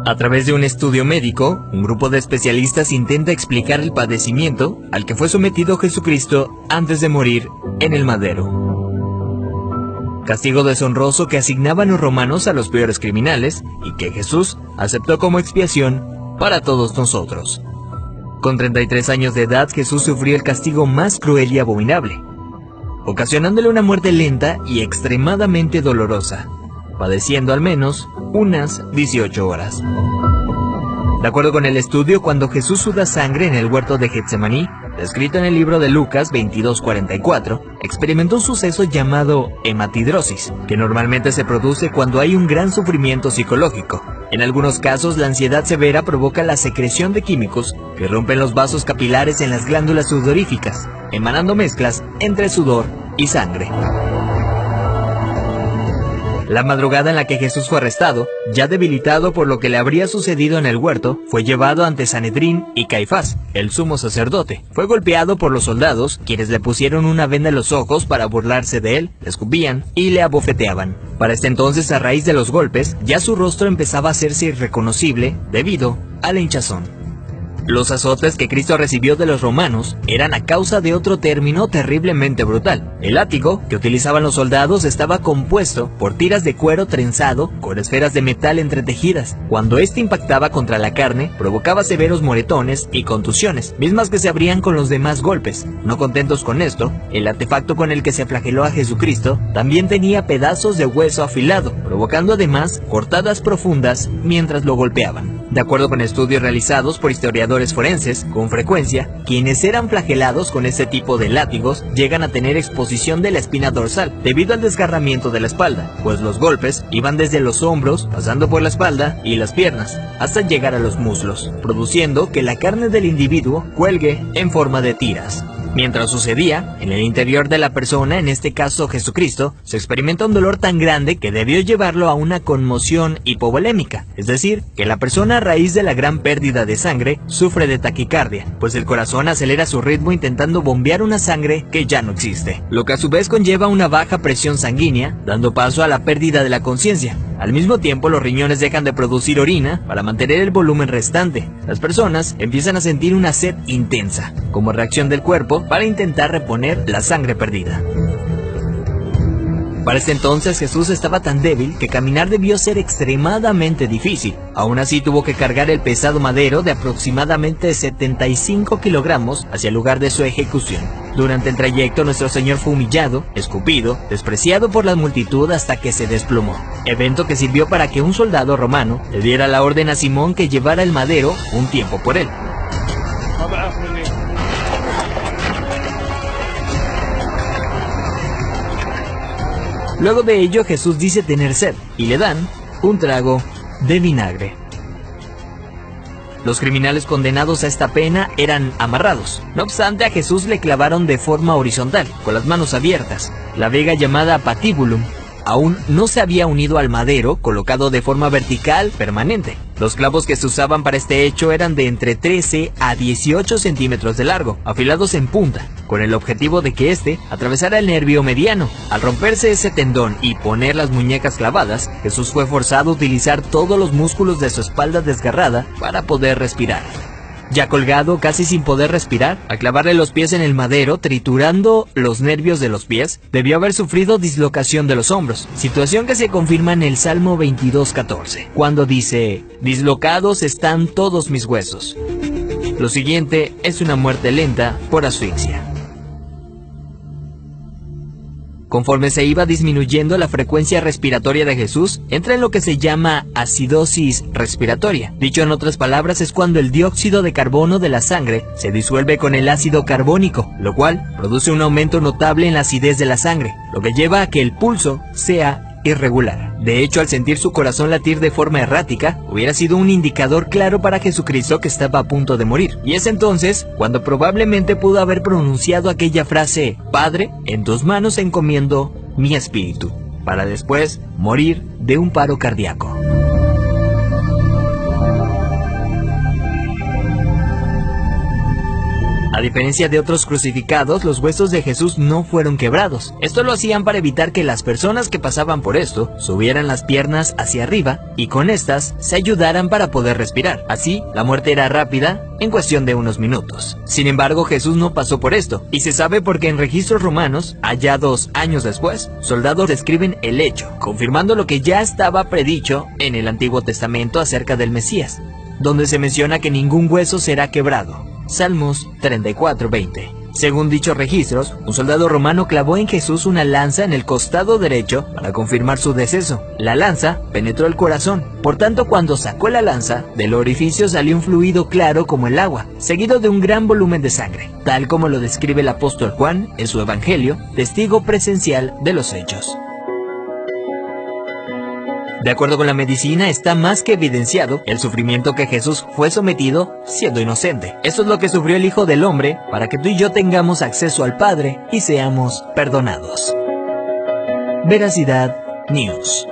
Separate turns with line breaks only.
A través de un estudio médico, un grupo de especialistas intenta explicar el padecimiento al que fue sometido Jesucristo antes de morir en el madero. Castigo deshonroso que asignaban los romanos a los peores criminales y que Jesús aceptó como expiación para todos nosotros. Con 33 años de edad, Jesús sufrió el castigo más cruel y abominable, ocasionándole una muerte lenta y extremadamente dolorosa, padeciendo al menos unas 18 horas. De acuerdo con el estudio, cuando Jesús suda sangre en el huerto de Getsemaní, descrito en el libro de Lucas 22:44, experimentó un suceso llamado hematidrosis, que normalmente se produce cuando hay un gran sufrimiento psicológico. En algunos casos, la ansiedad severa provoca la secreción de químicos que rompen los vasos capilares en las glándulas sudoríficas, emanando mezclas entre sudor y sangre. La madrugada en la que Jesús fue arrestado, ya debilitado por lo que le habría sucedido en el huerto, fue llevado ante Sanedrín y Caifás, el sumo sacerdote. Fue golpeado por los soldados, quienes le pusieron una venda en los ojos para burlarse de él, le escupían y le abofeteaban. Para este entonces, a raíz de los golpes, ya su rostro empezaba a hacerse irreconocible debido a la hinchazón. Los azotes que Cristo recibió de los romanos eran a causa de otro término terriblemente brutal. El látigo que utilizaban los soldados estaba compuesto por tiras de cuero trenzado con esferas de metal entretejidas. Cuando este impactaba contra la carne, provocaba severos moretones y contusiones, mismas que se abrían con los demás golpes. No contentos con esto, el artefacto con el que se flageló a Jesucristo también tenía pedazos de hueso afilado, provocando además cortadas profundas mientras lo golpeaban. De acuerdo con estudios realizados por historiadores forenses, con frecuencia, quienes eran flagelados con este tipo de látigos llegan a tener exposición de la espina dorsal debido al desgarramiento de la espalda, pues los golpes iban desde los hombros, pasando por la espalda y las piernas, hasta llegar a los muslos, produciendo que la carne del individuo cuelgue en forma de tiras. Mientras sucedía, en el interior de la persona, en este caso Jesucristo, se experimenta un dolor tan grande que debió llevarlo a una conmoción hipovolémica, es decir, que la persona a raíz de la gran pérdida de sangre sufre de taquicardia, pues el corazón acelera su ritmo intentando bombear una sangre que ya no existe, lo que a su vez conlleva una baja presión sanguínea, dando paso a la pérdida de la conciencia. Al mismo tiempo, los riñones dejan de producir orina para mantener el volumen restante. Las personas empiezan a sentir una sed intensa, como reacción del cuerpo para intentar reponer la sangre perdida. Para este entonces Jesús estaba tan débil que caminar debió ser extremadamente difícil. Aún así tuvo que cargar el pesado madero de aproximadamente 75 kilogramos hacia el lugar de su ejecución. Durante el trayecto nuestro Señor fue humillado, escupido, despreciado por la multitud hasta que se desplomó. Evento que sirvió para que un soldado romano le diera la orden a Simón que llevara el madero un tiempo por él. Luego de ello Jesús dice tener sed y le dan un trago de vinagre. Los criminales condenados a esta pena eran amarrados. No obstante, a Jesús le clavaron de forma horizontal, con las manos abiertas. La viga llamada patíbulum aún no se había unido al madero, colocado de forma vertical permanente. Los clavos que se usaban para este hecho eran de entre 13 a 18 centímetros de largo, afilados en punta, con el objetivo de que éste atravesara el nervio mediano. Al romperse ese tendón y poner las muñecas clavadas, Jesús fue forzado a utilizar todos los músculos de su espalda desgarrada para poder respirar. Ya colgado, casi sin poder respirar, al clavarle los pies en el madero, triturando los nervios de los pies, debió haber sufrido dislocación de los hombros, situación que se confirma en el Salmo 22:14, cuando dice: «Dislocados están todos mis huesos». Lo siguiente es una muerte lenta por asfixia. Conforme se iba disminuyendo la frecuencia respiratoria de Jesús, entra en lo que se llama acidosis respiratoria. Dicho en otras palabras, es cuando el dióxido de carbono de la sangre se disuelve con el ácido carbónico, lo cual produce un aumento notable en la acidez de la sangre, lo que lleva a que el pulso sea irregular. De hecho, al sentir su corazón latir de forma errática, hubiera sido un indicador claro para Jesucristo que estaba a punto de morir. Y es entonces cuando probablemente pudo haber pronunciado aquella frase: «Padre, en tus manos encomiendo mi espíritu», para después morir de un paro cardíaco. A diferencia de otros crucificados, los huesos de Jesús no fueron quebrados. Esto lo hacían para evitar que las personas que pasaban por esto subieran las piernas hacia arriba y con estas se ayudaran para poder respirar. Así, la muerte era rápida en cuestión de unos minutos. Sin embargo, Jesús no pasó por esto, y se sabe porque en registros romanos, allá 2 años después, soldados describen el hecho, confirmando lo que ya estaba predicho en el Antiguo Testamento acerca del Mesías, donde se menciona que ningún hueso será quebrado. Salmos 34:20. Según dichos registros, un soldado romano clavó en Jesús una lanza en el costado derecho para confirmar su deceso. La lanza penetró el corazón, por tanto cuando sacó la lanza, del orificio salió un fluido claro como el agua, seguido de un gran volumen de sangre, tal como lo describe el apóstol Juan en su Evangelio, testigo presencial de los hechos. De acuerdo con la medicina, está más que evidenciado el sufrimiento que Jesús fue sometido siendo inocente. Esto es lo que sufrió el Hijo del Hombre para que tú y yo tengamos acceso al Padre y seamos perdonados. Veracidad News.